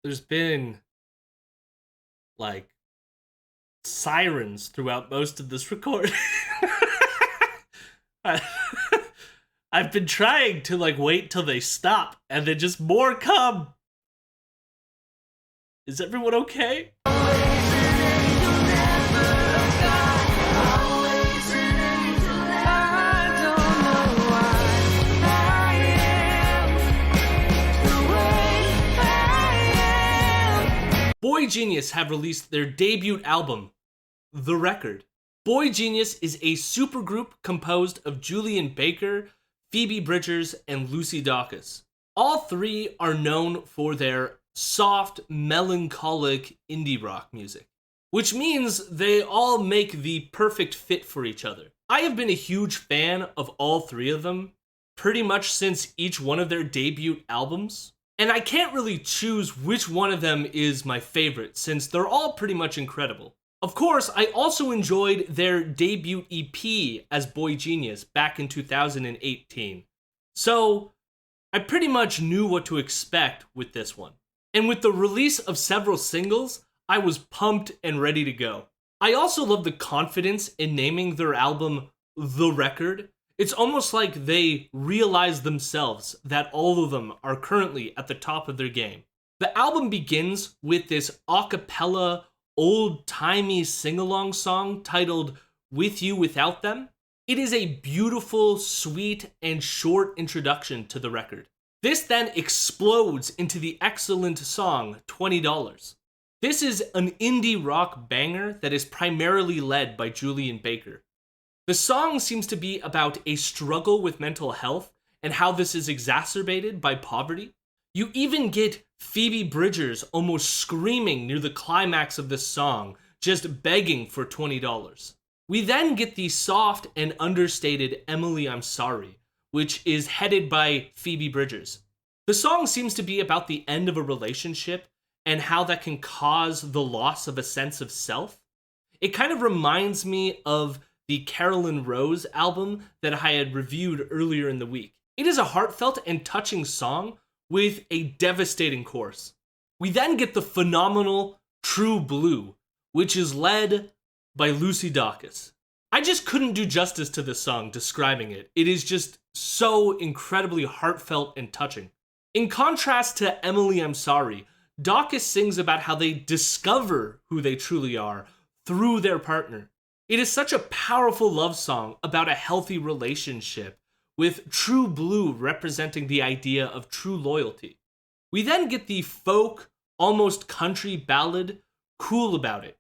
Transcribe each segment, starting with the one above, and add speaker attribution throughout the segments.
Speaker 1: there's been like sirens throughout most of this recording. I, I've been trying to like wait till they stop and then just more come. Is everyone okay? boygenius have released their debut album, The Record. boygenius is a supergroup composed of Julian Baker, Phoebe Bridgers, and Lucy Dacus. All three are known for their soft, melancholic indie rock music, which means they all make the perfect fit for each other. I have been a huge fan of all three of them pretty much since each one of their debut albums. And I can't really choose which one of them is my favorite, since they're all pretty much incredible. Of course, I also enjoyed their debut EP as boygenius back in 2018. So, I pretty much knew what to expect with this one. And with the release of several singles, I was pumped and ready to go. I also love the confidence in naming their album The Record. It's almost like they realize themselves that all of them are currently at the top of their game. The album begins with this a cappella, old-timey sing-along song titled With You Without Them. It is a beautiful, sweet, and short introduction to the record. This then explodes into the excellent song $20. This is an indie rock banger that is primarily led by Julian Baker. The song seems to be about a struggle with mental health and how this is exacerbated by poverty. You even get Phoebe Bridgers almost screaming near the climax of this song, just begging for $20. We then get the soft and understated Emily I'm Sorry, which is headed by Phoebe Bridgers. The song seems to be about the end of a relationship and how that can cause the loss of a sense of self. It kind of reminds me of the Carolyn Rose album that I had reviewed earlier in the week. It is a heartfelt and touching song with a devastating chorus. We then get the phenomenal True Blue, which is led by Lucy Dacus. I just couldn't do justice to this song describing it. It is just so incredibly heartfelt and touching. In contrast to Emily I'm Sorry, Dacus sings about how they discover who they truly are through their partner. It is such a powerful love song about a healthy relationship, with True Blue representing the idea of true loyalty. We then get the folk, almost country ballad, Cool About It,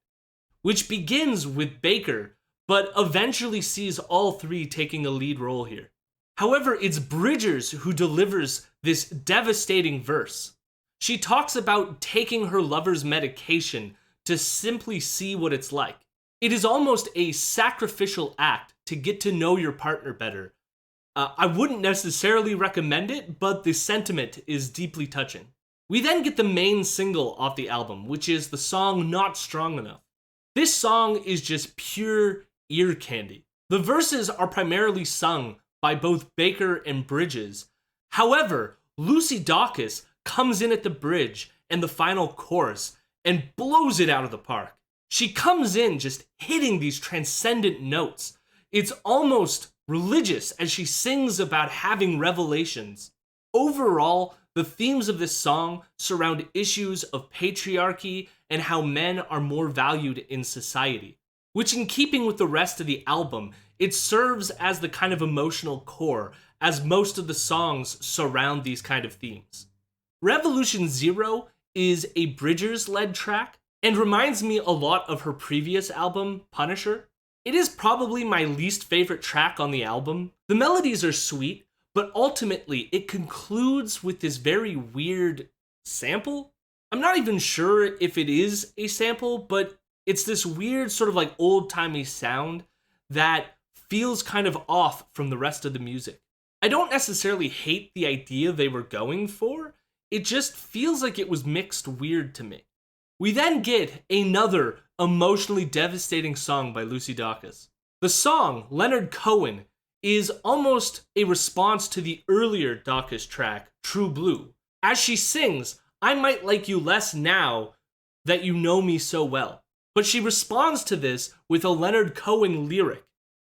Speaker 1: which begins with Baker, but eventually sees all three taking a lead role here. However, it's Bridgers who delivers this devastating verse. She talks about taking her lover's medication to simply see what it's like. It is almost a sacrificial act to get to know your partner better. I wouldn't necessarily recommend it, but the sentiment is deeply touching. We then get the main single off the album, which is the song Not Strong Enough. This song is just pure ear candy. The verses are primarily sung by both Baker and Bridges. However, Lucy Dacus comes in at the bridge and the final chorus and blows it out of the park. She comes in just hitting these transcendent notes. It's almost religious as she sings about having revelations. Overall, the themes of this song surround issues of patriarchy and how men are more valued in society, which, in keeping with the rest of the album, it serves as the kind of emotional core, as most of the songs surround these kind of themes. Revolution Zero is a Bridgers-led track and reminds me a lot of her previous album, Punisher. It is probably my least favorite track on the album. The melodies are sweet, but ultimately it concludes with this very weird sample. I'm not even sure if it is a sample, but it's this weird sort of like old-timey sound that feels kind of off from the rest of the music. I don't necessarily hate the idea they were going for, it just feels like it was mixed weird to me. We then get another emotionally devastating song by Lucy Dacus. The song, Leonard Cohen, is almost a response to the earlier Dacus track, True Blue. As she sings, I might like you less now that you know me so well. But she responds to this with a Leonard Cohen lyric.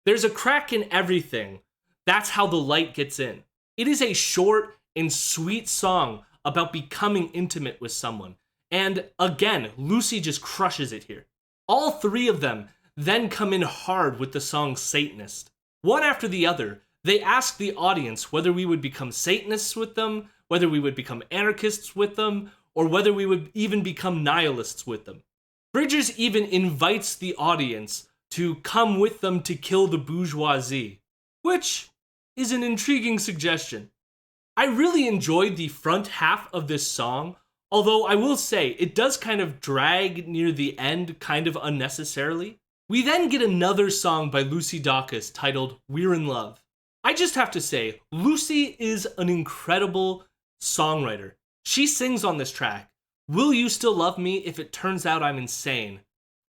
Speaker 1: There's a crack in everything. That's how the light gets in. It is a short and sweet song about becoming intimate with someone. And again, Lucy just crushes it here. All three of them then come in hard with the song Satanist. One after the other, they ask the audience whether we would become Satanists with them, whether we would become anarchists with them, or whether we would even become nihilists with them. Bridgers even invites the audience to come with them to kill the bourgeoisie, which is an intriguing suggestion. I really enjoyed the front half of this song, although I will say it does kind of drag near the end kind of unnecessarily. We then get another song by Lucy Dacus titled We're in Love. I just have to say, Lucy is an incredible songwriter. She sings on this track, "Will you still love me if it turns out I'm insane?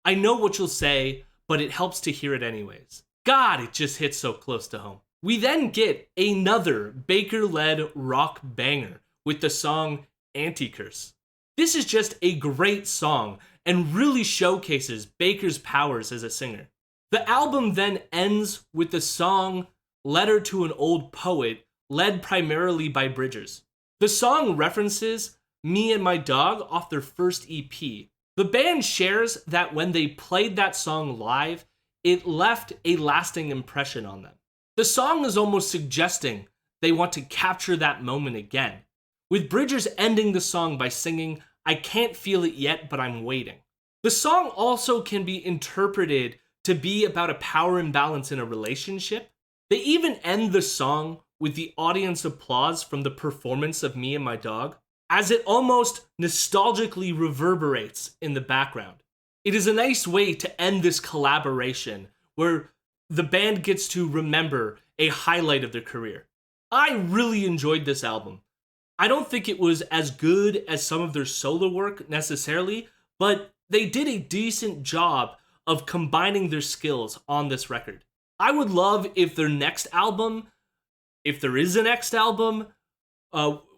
Speaker 1: I know what you'll say, but it helps to hear it anyways." God, it just hits so close to home. We then get another Baker-led rock banger with the song Anti-Curse. This is just a great song and really showcases Baker's powers as a singer. The album then ends with the song Letter to an Old Poet, led primarily by Bridgers. The song references Me and My Dog off their first EP. The band shares that when they played that song live, it left a lasting impression on them. The song is almost suggesting they want to capture that moment again, with Bridgers ending the song by singing, "I can't feel it yet, but I'm waiting." The song also can be interpreted to be about a power imbalance in a relationship. They even end the song with the audience applause from the performance of Me and My Dog, as it almost nostalgically reverberates in the background. It is a nice way to end this collaboration where the band gets to remember a highlight of their career. I really enjoyed this album. I don't think it was as good as some of their solo work necessarily, but they did a decent job of combining their skills on this record. I would love if their next album, if there is a next album,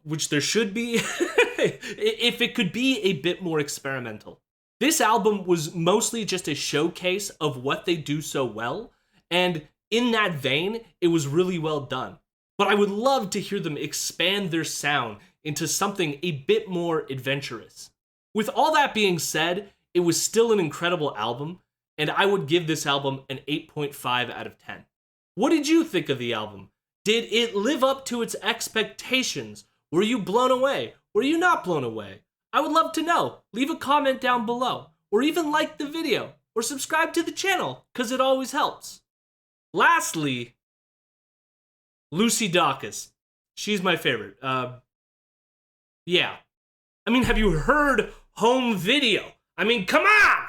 Speaker 1: which there should be, if it could be a bit more experimental. This album was mostly just a showcase of what they do so well, and in that vein, it was really well done. But I would love to hear them expand their sound into something a bit more adventurous. With all that being said, it was still an incredible album, and I would give this album an 8.5 out of 10. What did you think of the album? Did it live up to its expectations? Were you blown away? Were you not blown away? I would love to know. Leave a comment down below, or even like the video, or subscribe to the channel, because it always helps. Lastly, Lucy Dacus. She's my favorite. Yeah. I mean, have you heard Home Video? I mean, come on!